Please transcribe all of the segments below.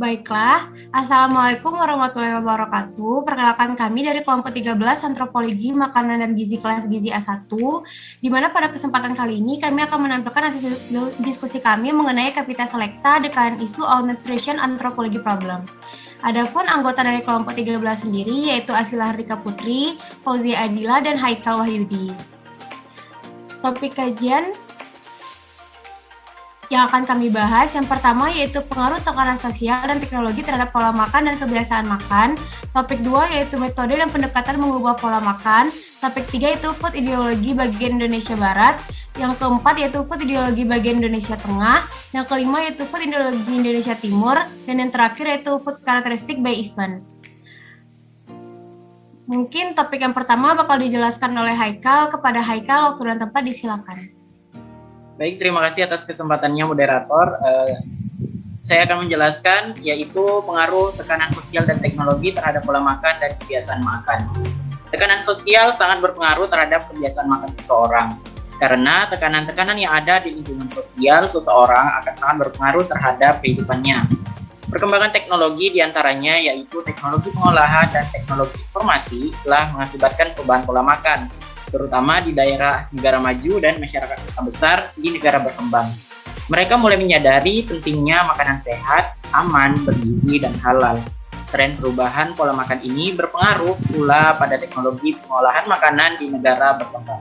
Baiklah, Assalamualaikum warahmatullahi wabarakatuh. Perkenalkan kami dari kelompok 13 Antropologi Makanan dan Gizi kelas Gizi A1, di mana pada kesempatan kali ini kami akan menampilkan hasil diskusi kami mengenai Capita Selecta dengan isu All Nutrition Anthropology Problem. Adapun anggota dari kelompok 13 sendiri yaitu Asila Hardika Putri, Fauzia Adila, dan Haikal Wahyudi. Topik kajian yang akan kami bahas, yang pertama yaitu pengaruh tekanan sosial dan teknologi terhadap pola makan dan kebiasaan makan. Topik 2 yaitu metode dan pendekatan mengubah pola makan. Topik 3 yaitu food ideologi bagian Indonesia Barat. Yang keempat yaitu food ideologi bagian Indonesia Tengah. Yang kelima yaitu food ideologi Indonesia Timur. Dan yang terakhir yaitu food characteristic by event. Mungkin topik yang pertama bakal dijelaskan oleh Haikal. Kepada Haikal, waktu dan tempat disilakan. Baik, terima kasih atas kesempatannya moderator. Saya akan menjelaskan yaitu pengaruh tekanan sosial dan teknologi terhadap pola makan dan kebiasaan makan. Tekanan sosial sangat berpengaruh terhadap kebiasaan makan seseorang. Karena tekanan-tekanan yang ada di lingkungan sosial seseorang akan sangat berpengaruh terhadap kehidupannya. Perkembangan teknologi diantaranya yaitu teknologi pengolahan dan teknologi informasi telah mengakibatkan perubahan pola makan, terutama di daerah negara maju dan masyarakat kota besar di negara berkembang. Mereka mulai menyadari pentingnya makanan sehat, aman, bergizi, dan halal. Tren perubahan pola makan ini berpengaruh pula pada teknologi pengolahan makanan di negara berkembang.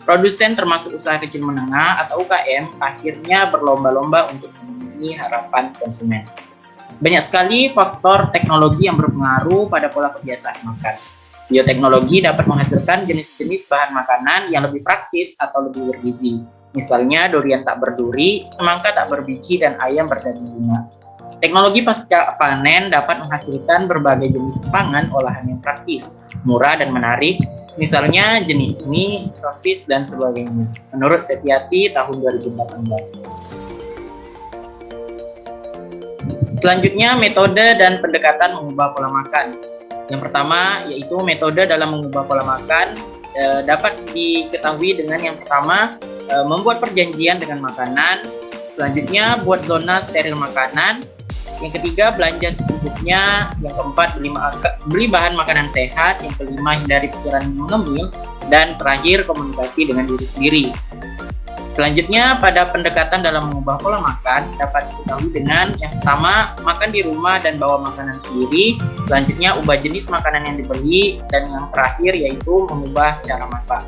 Produsen termasuk usaha kecil menengah atau UKM akhirnya berlomba-lomba untuk memenuhi harapan konsumen. Banyak sekali faktor teknologi yang berpengaruh pada pola kebiasaan makan. Bioteknologi dapat menghasilkan jenis-jenis bahan makanan yang lebih praktis atau lebih bergizi. Misalnya durian tak berduri, semangka tak berbiji, dan ayam berdaging bunga. Teknologi pasca panen dapat menghasilkan berbagai jenis pangan olahan yang praktis, murah dan menarik, misalnya jenis mie, sosis, dan sebagainya. Menurut Setiati tahun 2018. Selanjutnya, metode dan pendekatan mengubah pola makan. Yang pertama yaitu metode dalam mengubah pola makan dapat diketahui dengan yang pertama membuat perjanjian dengan makanan, selanjutnya buat zona steril makanan, yang ketiga belanja secukupnya, yang keempat beli bahan makanan sehat, yang kelima hindari pikiran mengemil, dan terakhir komunikasi dengan diri sendiri. Selanjutnya, pada pendekatan dalam mengubah pola makan dapat diketahui dengan yang pertama, makan di rumah dan bawa makanan sendiri. Selanjutnya, ubah jenis makanan yang dibeli. Dan yang terakhir yaitu mengubah cara masak.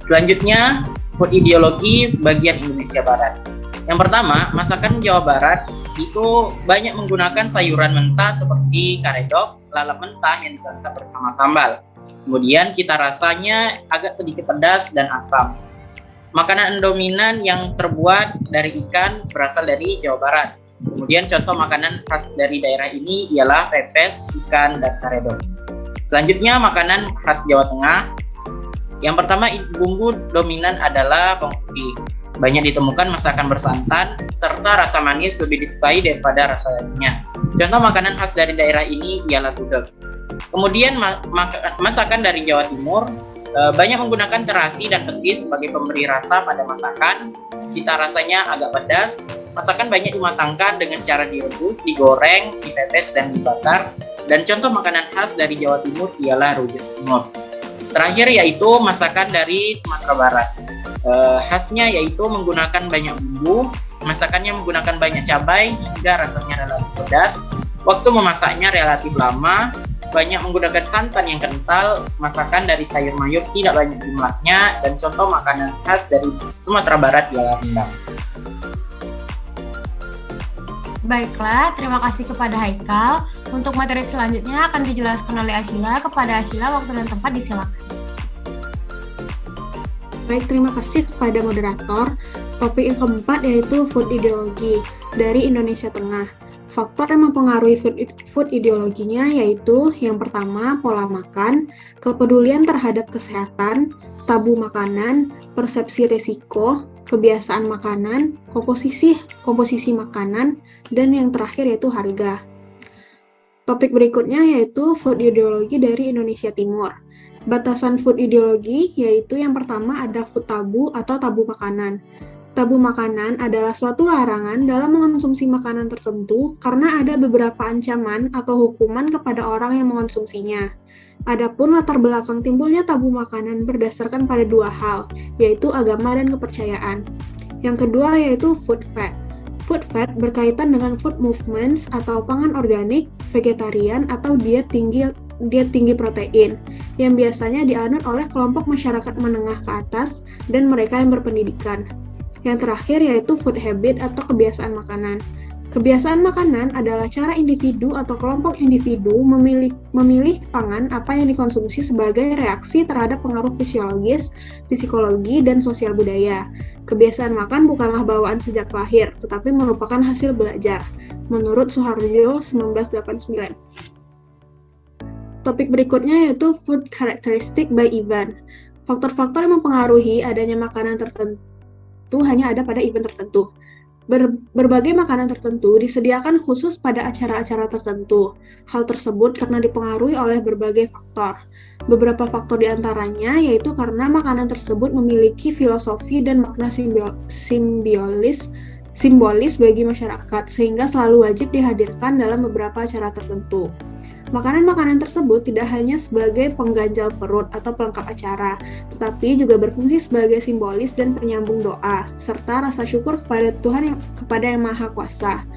Selanjutnya, food ideologi bagian Indonesia Barat. Yang pertama, masakan Jawa Barat itu banyak menggunakan sayuran mentah seperti karedok, lalap mentah yang disantap bersama sambal. Kemudian cita rasanya agak sedikit pedas dan asam. Makanan dominan yang terbuat dari ikan berasal dari Jawa Barat. Kemudian contoh makanan khas dari daerah ini ialah pepes, ikan, dan karedok. Selanjutnya makanan khas Jawa Tengah. Yang pertama bumbu dominan adalah bawang putih. Banyak ditemukan masakan bersantan, serta rasa manis lebih disukai daripada rasa lainnya. Contoh makanan khas dari daerah ini ialah gudeg. Kemudian masakan dari Jawa Timur banyak menggunakan terasi dan petis sebagai pemberi rasa pada masakan. Cita rasanya agak pedas. Masakan banyak dimatangkan dengan cara direbus, digoreng, dipepes, dan dibakar. Dan contoh makanan khas dari Jawa Timur ialah rujak semur. Terakhir yaitu masakan dari Sumatera Barat. Khasnya yaitu menggunakan banyak bumbu, masakannya menggunakan banyak cabai hingga rasanya relatif pedas. Waktu memasaknya relatif lama, banyak menggunakan santan yang kental, masakan dari sayur mayur tidak banyak jumlahnya, dan contoh makanan khas dari Sumatera Barat ialah rendang. Baiklah, terima kasih kepada Haikal. Untuk materi selanjutnya akan dijelaskan oleh Asila. Kepada Asila, waktu dan tempat disilakan. Baik, terima kasih kepada moderator. Topik yang keempat yaitu food ideologi dari Indonesia Tengah. Faktor yang mempengaruhi food ideologinya yaitu yang pertama pola makan, kepedulian terhadap kesehatan, tabu makanan, persepsi risiko, kebiasaan makanan, komposisi makanan, dan yang terakhir yaitu harga. Topik berikutnya yaitu food ideologi dari Indonesia Timur. Batasan food ideologi yaitu yang pertama ada food tabu atau tabu makanan. Tabu makanan adalah suatu larangan dalam mengonsumsi makanan tertentu karena ada beberapa ancaman atau hukuman kepada orang yang mengonsumsinya. Adapun latar belakang timbulnya tabu makanan berdasarkan pada dua hal, yaitu agama dan kepercayaan. Yang kedua yaitu food fad. Food fad berkaitan dengan food movements atau pangan organik, vegetarian, atau diet tinggi protein, yang biasanya dianut oleh kelompok masyarakat menengah ke atas dan mereka yang berpendidikan. Yang terakhir yaitu food habit atau kebiasaan makanan. Kebiasaan makanan adalah cara individu atau kelompok individu memilih pangan apa yang dikonsumsi sebagai reaksi terhadap pengaruh fisiologis, psikologi, dan sosial budaya. Kebiasaan makan bukanlah bawaan sejak lahir, tetapi merupakan hasil belajar, menurut Suharjo 1989. Topik berikutnya yaitu food characteristic by event. Faktor-faktor yang mempengaruhi adanya makanan tertentu hanya ada pada event tertentu. Berbagai makanan tertentu disediakan khusus pada acara-acara tertentu. Hal tersebut karena dipengaruhi oleh berbagai faktor. Beberapa faktor diantaranya yaitu karena makanan tersebut memiliki filosofi dan makna simbolis bagi masyarakat, sehingga selalu wajib dihadirkan dalam beberapa acara tertentu. Makanan-makanan tersebut tidak hanya sebagai pengganjal perut atau pelengkap acara, tetapi juga berfungsi sebagai simbolis dan penyambung doa, serta rasa syukur kepada Tuhan kepada Yang Maha Kuasa.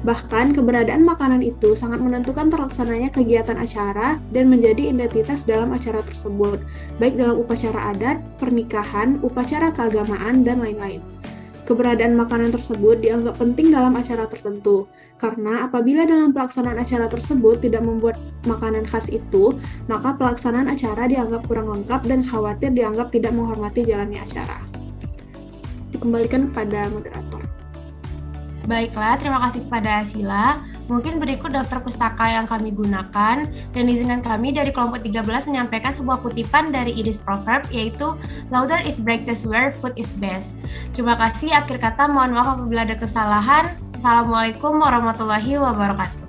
Bahkan, keberadaan makanan itu sangat menentukan terlaksananya kegiatan acara dan menjadi identitas dalam acara tersebut, baik dalam upacara adat, pernikahan, upacara keagamaan, dan lain-lain. Keberadaan makanan tersebut dianggap penting dalam acara tertentu, karena apabila dalam pelaksanaan acara tersebut tidak membuat makanan khas itu, maka pelaksanaan acara dianggap kurang lengkap dan khawatir dianggap tidak menghormati jalannya acara. Dikembalikan kepada moderator. Baiklah, terima kasih kepada Sila. Mungkin berikut daftar pustaka yang kami gunakan, dan izinkan kami dari kelompok 13 menyampaikan sebuah kutipan dari Irish Proverb, yaitu Laughter is breakfast where food is best. Terima kasih, akhir kata mohon maaf apabila ada kesalahan. Assalamualaikum warahmatullahi wabarakatuh.